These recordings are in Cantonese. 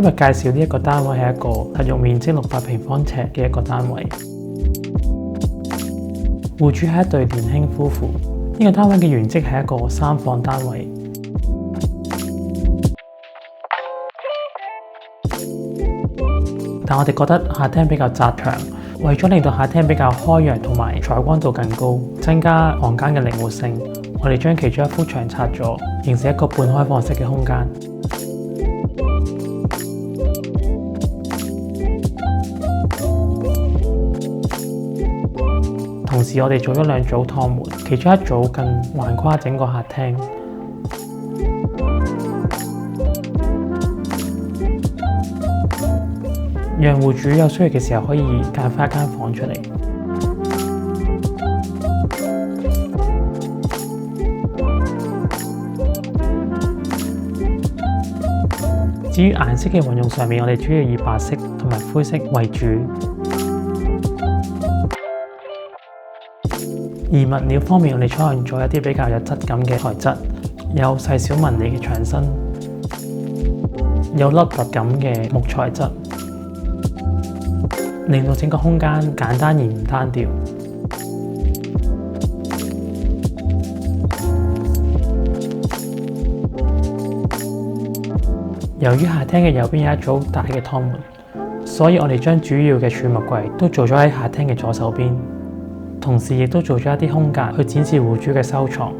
今日介紹呢一個單位係一個實用面積600平方尺嘅一個單位。戶主係一對年輕夫婦。呢個單位嘅原則係一個3房單位，但我哋覺得客廳比較窄長，為咗令到客廳比較開揚同埋採光度更高，增加房間嘅靈活性，我哋將其中一幅牆拆咗，形成一個半開放式嘅空間。同時，我哋做咗2組趟門，其中一組更橫跨整個客廳，讓戶主有需要嘅時候可以揀返一間房出嚟。至於顏色嘅運用上面，我哋主要以白色同埋灰色為主。而物料方面，我哋採用咗一啲比較有質感嘅材質，有細小紋理嘅牆身，有凹凸感嘅木材質，令到整個空間簡單而唔單調。由於客廳嘅右邊有一組大嘅趟門，所以我哋將主要嘅儲物櫃都做咗喺客廳嘅左手邊。同時亦都做咗一啲空間去展示戶主嘅收藏。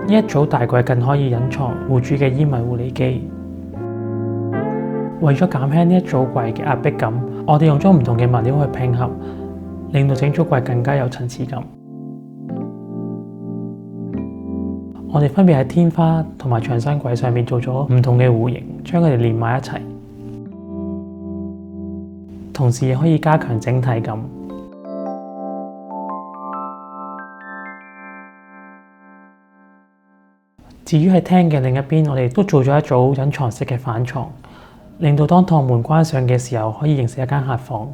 呢一組大櫃更可以隱藏戶主嘅衣物護理機。為咗減輕呢一組櫃嘅壓迫感，我哋用咗唔同嘅物料去拼合，令到整組櫃更加有層次感。我哋分別喺天花同埋牆身櫃上面做咗唔同嘅弧形，將佢哋連埋一齊，同時亦可以加強整體感。至於喺廳嘅另一邊，我哋都做咗一組隱藏式嘅反床，令到當趟門關上嘅時候，可以形成一間客房。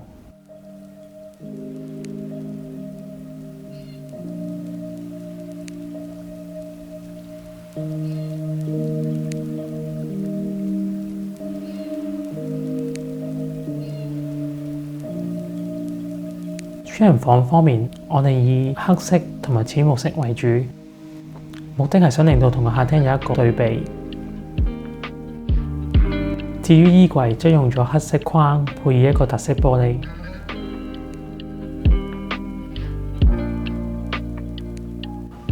主人房方面，我哋以黑色同埋淺綠色為主，目的係想令到同個客廳有一個對比。至於衣櫃，則用咗黑色框配以一個特色玻璃。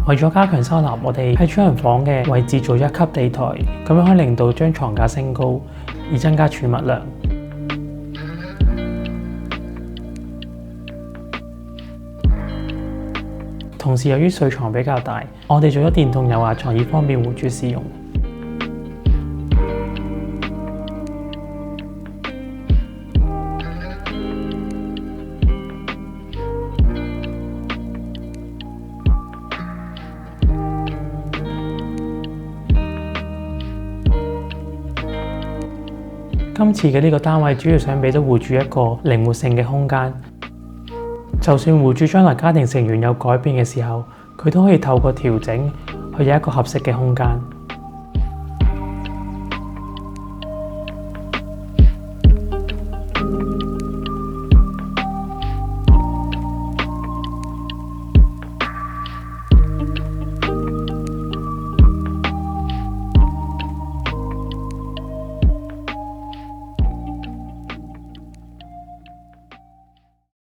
為咗加強收納，我哋喺主人房嘅位置做咗1級地台，咁樣可以令到將床架升高，以增加儲物量。同時，由於睡床比較大，我哋做咗電動油壓床，以方便戶主使用。今次嘅呢個單位主要想俾到戶主一個靈活性嘅空間。就算戶主將來家庭成員有改變嘅時候，佢都可以透過調整去有一個合適嘅空間。